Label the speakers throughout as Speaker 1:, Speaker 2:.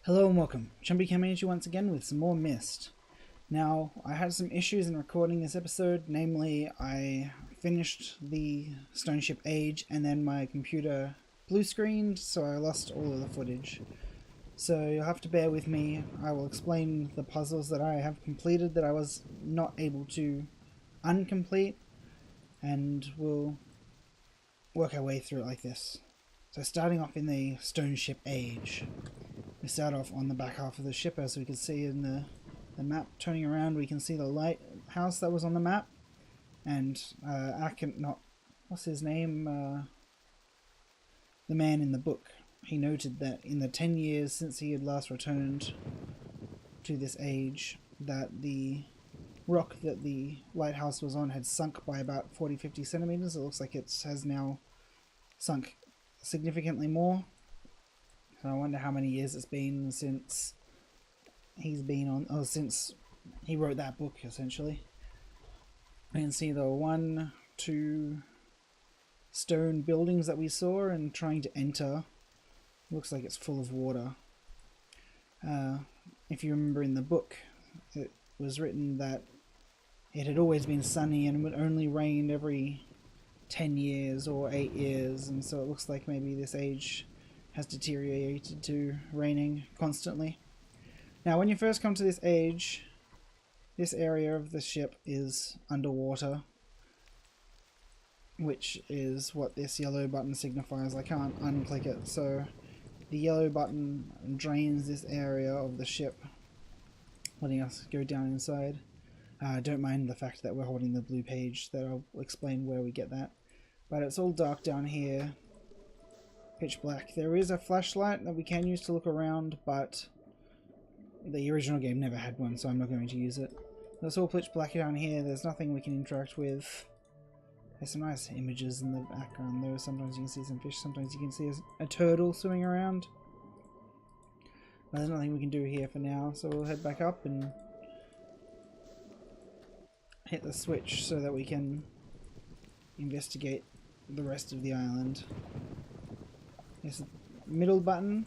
Speaker 1: Hello and welcome. Chumpy coming at you once again with some more Myst. Now, I had some issues in recording this episode, namely I finished the Stone Ship Age and then my computer blue screened, so I lost all of the footage. So you'll have to bear with me. I will explain the puzzles that I have completed that I was not able to uncomplete, and we'll work our way through it like this. So starting off in the Stone Ship Age. We start off on the back half of the ship, as we can see in the map. Turning around, we can see the lighthouse that was on the map, and what's his name? The man in the book. He noted that in the 10 years since he had last returned to this age, that the rock that the lighthouse was on had sunk by about 40-50 centimeters. It looks like it has now sunk significantly more. So I wonder how many years it's been since he's been on, since he wrote that book, essentially. You can see the 1-2 stone buildings that we saw, and trying to enter. Looks like it's full of water. If you remember in the book, it was written that it had always been sunny and would only rain every 10 years or 8 years, and so it looks like maybe this age has deteriorated to raining constantly. Now, when you first come to this age, this area of the ship is underwater, which is what this yellow button signifies. I can't unclick it, so the yellow button drains this area of the ship, letting us go down inside. Don't mind the fact that we're holding the blue page, that I'll explain where we get that. But it's all dark down here. Pitch black. There is a flashlight that we can use to look around, but the original game never had one, so I'm not going to use it. It's all pitch black down here. There's nothing we can interact with. There's some nice images in the background though. Sometimes you can see some fish, sometimes you can see a turtle swimming around. But there's nothing we can do here for now, so we'll head back up and hit the switch so that we can investigate the rest of the island. This middle button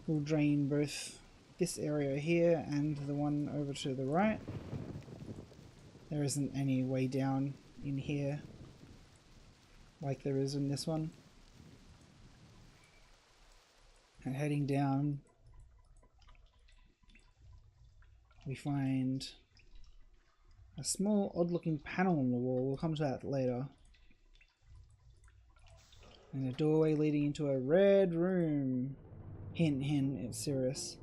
Speaker 1: will drain both this area here and the one over to the right. There isn't any way down in here like there is in this one. And heading down, we find a small odd looking panel on the wall. We'll come to that later. And a doorway leading into a red room. Hint, hint, it's Sirius.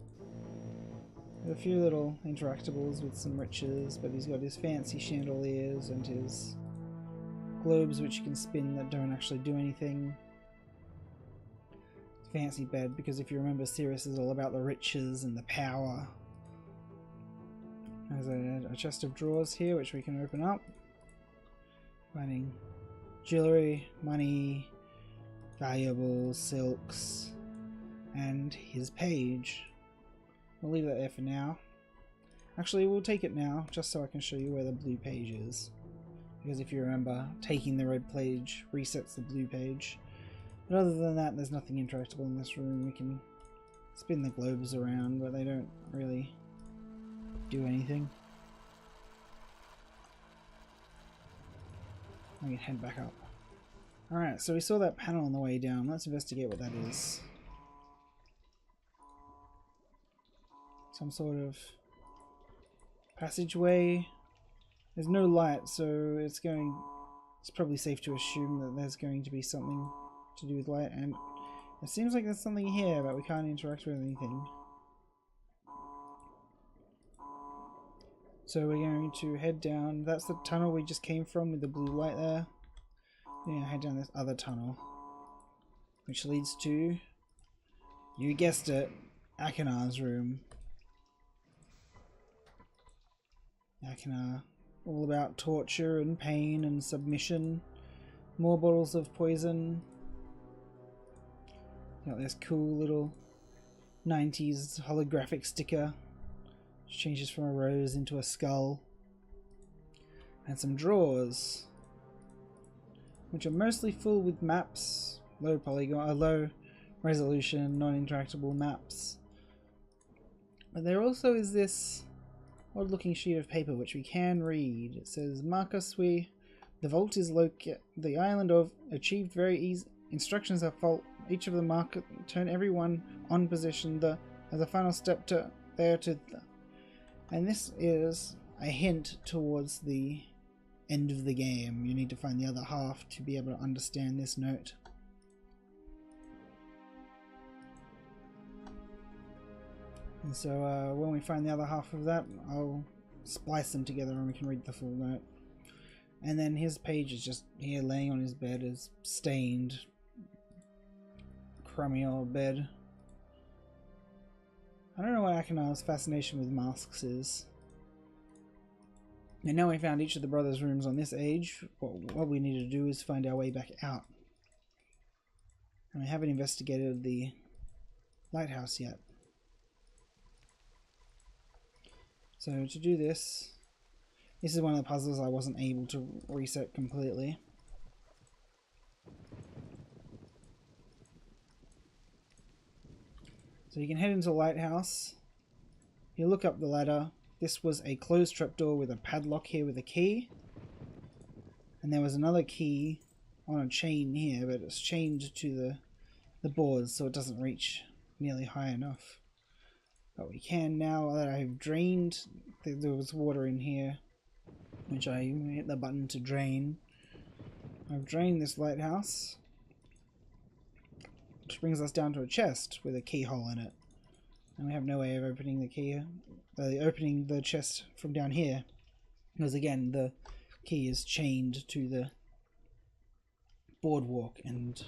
Speaker 1: A few little interactables with some riches, but he's got his fancy chandeliers and his globes which you can spin that don't actually do anything. Fancy bed, because if you remember, Sirius is all about the riches and the power. There's a chest of drawers here which we can open up. Finding jewellery, money, valuables, silks, and his page. We'll leave that there for now. Actually, we'll take it now, just so I can show you where the blue page is. Because if you remember, taking the red page resets the blue page. But other than that, there's nothing interactable in this room. We can spin the globes around, but they don't really do anything. We can head back up. Alright, so we saw that panel on the way down. Let's investigate what that is. Some sort of passageway. There's no light, so it's probably safe to assume that there's going to be something to do with light, and it seems like there's something here, but we can't interact with anything. So we're going to head down. That's the tunnel we just came from with the blue light there. We're going to head down this other tunnel, which leads to, you guessed it, Akinar's room. Akinar, all about torture and pain and submission. More bottles of poison. Got this cool little 90s holographic sticker, which changes from a rose into a skull. And some drawers, which are mostly full with maps, low polygon, low resolution, non-interactable maps But there also is this odd looking sheet of paper which we can read. It says, Marcus, the vault is the island of achieved very easy. Instructions are fault. Each of the market turn everyone on position as a final step and this is a hint towards the end of the game. You need to find the other half to be able to understand this note. And so when we find the other half of that, I'll splice them together and we can read the full note. And then his page is just here laying on his bed, is stained, crummy old bed. I don't know what Akinar's fascination with masks is. And now we found each of the brothers' rooms on this age. What we need to do is find our way back out. And we haven't investigated the lighthouse yet. So to do this, this is one of the puzzles I wasn't able to reset completely. So you can head into the lighthouse. You look up the ladder. This was a closed trapdoor with a padlock here with a key. And there was another key on a chain here, but it's chained to the boards so it doesn't reach nearly high enough. But we can, now that I've drained, there was water in here, which I hit the button to drain. I've drained this lighthouse, which brings us down to a chest with a keyhole in it. And we have no way of opening opening the chest from down here, because again the key is chained to the boardwalk and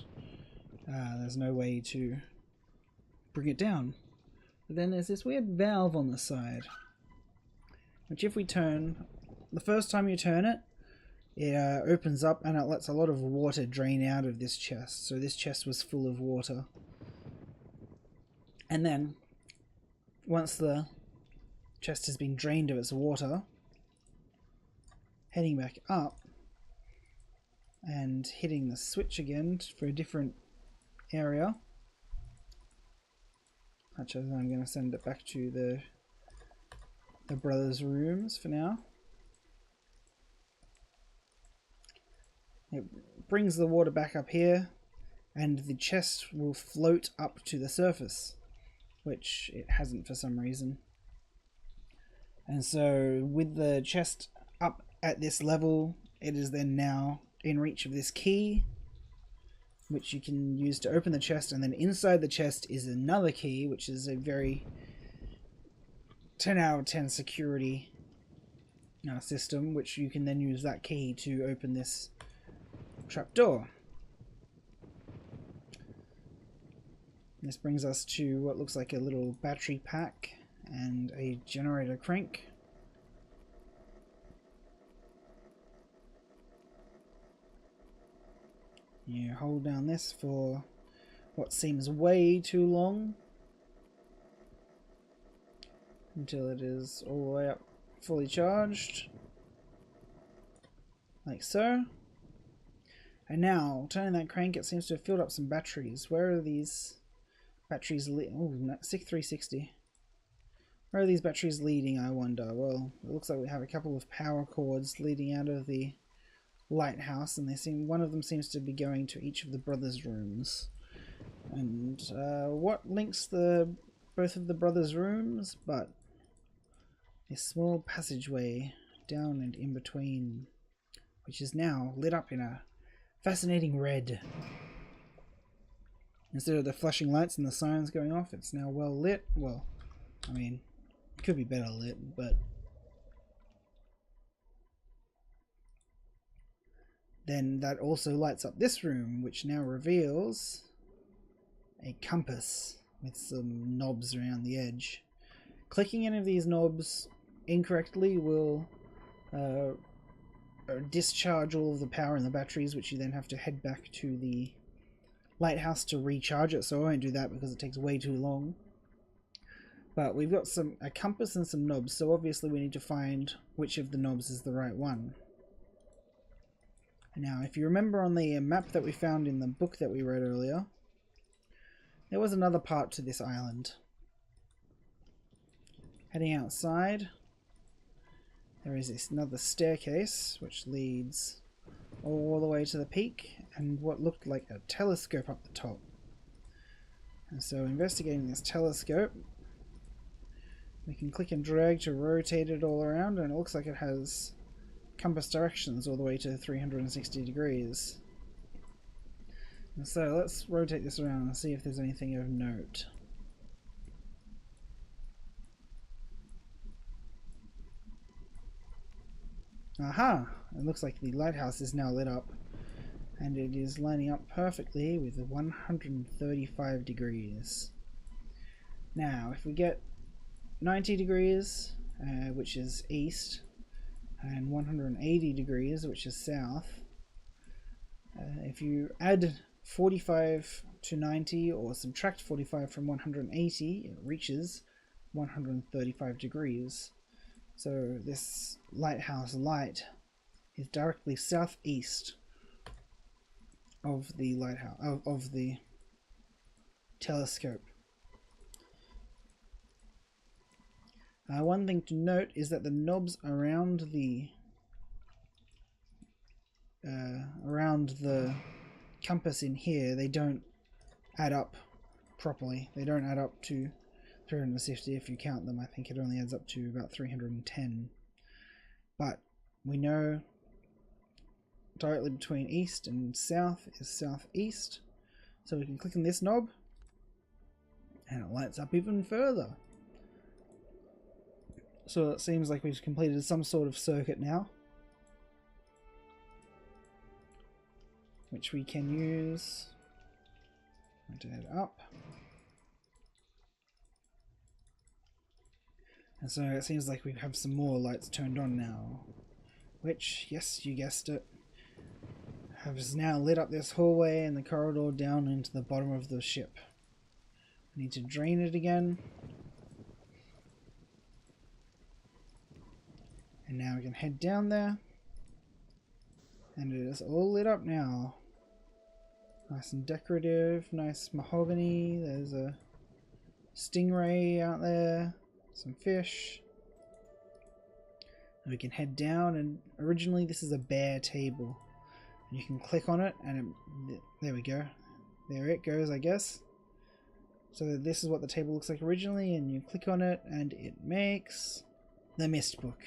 Speaker 1: there's no way to bring it down. But then there's this weird valve on the side, which if we turn, the first time you turn it, it opens up and it lets a lot of water drain out of this chest. So this chest was full of water. And then, once the chest has been drained of its water, heading back up and hitting the switch again for a different area. Actually, I'm going to send it back to the brothers' rooms for now. It brings the water back up here, and the chest will float up to the surface, which it hasn't for some reason. And so with the chest up at this level, it is then now in reach of this key, which you can use to open the chest, and then inside the chest is another key, which is a very 10 out of 10 security system, which you can then use that key to open this trapdoor. This brings us to what looks like a little battery pack and a generator crank. You hold down this for what seems way too long until it is all the way up fully charged, like so. And now, turning that crank, it seems to have filled up some batteries. Where are these batteries oh, 360. Where are these batteries leading, I wonder? Well, it looks like we have a couple of power cords leading out of the lighthouse, and one of them seems to be going to each of the brothers' rooms. And what links both of the brothers' rooms but a small passageway down and in between, which is now lit up in a fascinating red. Instead of the flashing lights and the sirens going off, it's now well lit. Well, I mean, it could be better lit, but then that also lights up this room, which now reveals a compass with some knobs around the edge. Clicking any of these knobs incorrectly will discharge all of the power in the batteries, which you then have to head back to the lighthouse to recharge it, so I won't do that because it takes way too long. But we've got a compass and some knobs, so obviously we need to find which of the knobs is the right one. Now, if you remember on the map that we found in the book that we read earlier, there was another part to this island. Heading outside, there is another staircase which leads all the way to the peak and what looked like a telescope up the top. And so investigating this telescope, we can click and drag to rotate it all around, and it looks like it has compass directions all the way to 360 degrees. And so let's rotate this around and see if there's anything of note. Aha! It looks like the lighthouse is now lit up, and it is lining up perfectly with 135 degrees. Now, if we get 90 degrees, which is east, and 180 degrees, which is south, if you add 45 to 90 or subtract 45 from 180, it reaches 135 degrees. So this lighthouse light is directly southeast of the lighthouse, of the telescope. One thing to note is that the knobs around the compass in here, they don't add up properly. They don't add up to 350 if you count them. I think it only adds up to about 310. But we know directly between east and south is southeast, so we can click on this knob and it lights up even further. So it seems like we've completed some sort of circuit now, which we can use to head up. And so it seems like we have some more lights turned on now, which, yes, you guessed it, has now lit up this hallway and the corridor down into the bottom of the ship. We need to drain it again. And now we can head down there. And it is all lit up now. Nice and decorative, nice mahogany. There's a stingray out there, some fish. And we can head down, and originally this is a bare table. And you can click on it and there we go. There it goes, I guess. So this is what the table looks like originally, and you click on it and it makes the Myst book.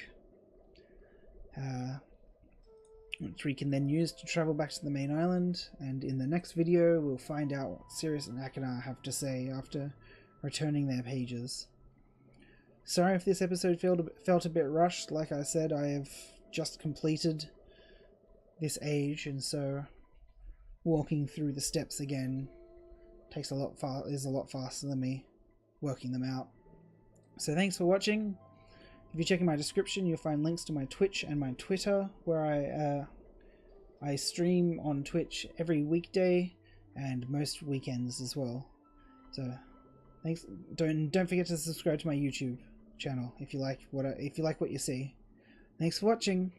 Speaker 1: Which we can then use to travel back to the main island, and in the next video we'll find out what Sirius and Akana have to say after returning their pages. Sorry if this episode felt a bit rushed. Like I said, I have just completed this age, and so walking through the steps again is a lot faster than me working them out. So thanks for watching. If you check in my description, you'll find links to my Twitch and my Twitter, where I stream on Twitch every weekday and most weekends as well. So thanks. Don't forget to subscribe to my YouTube channel if you like what you see. Thanks for watching.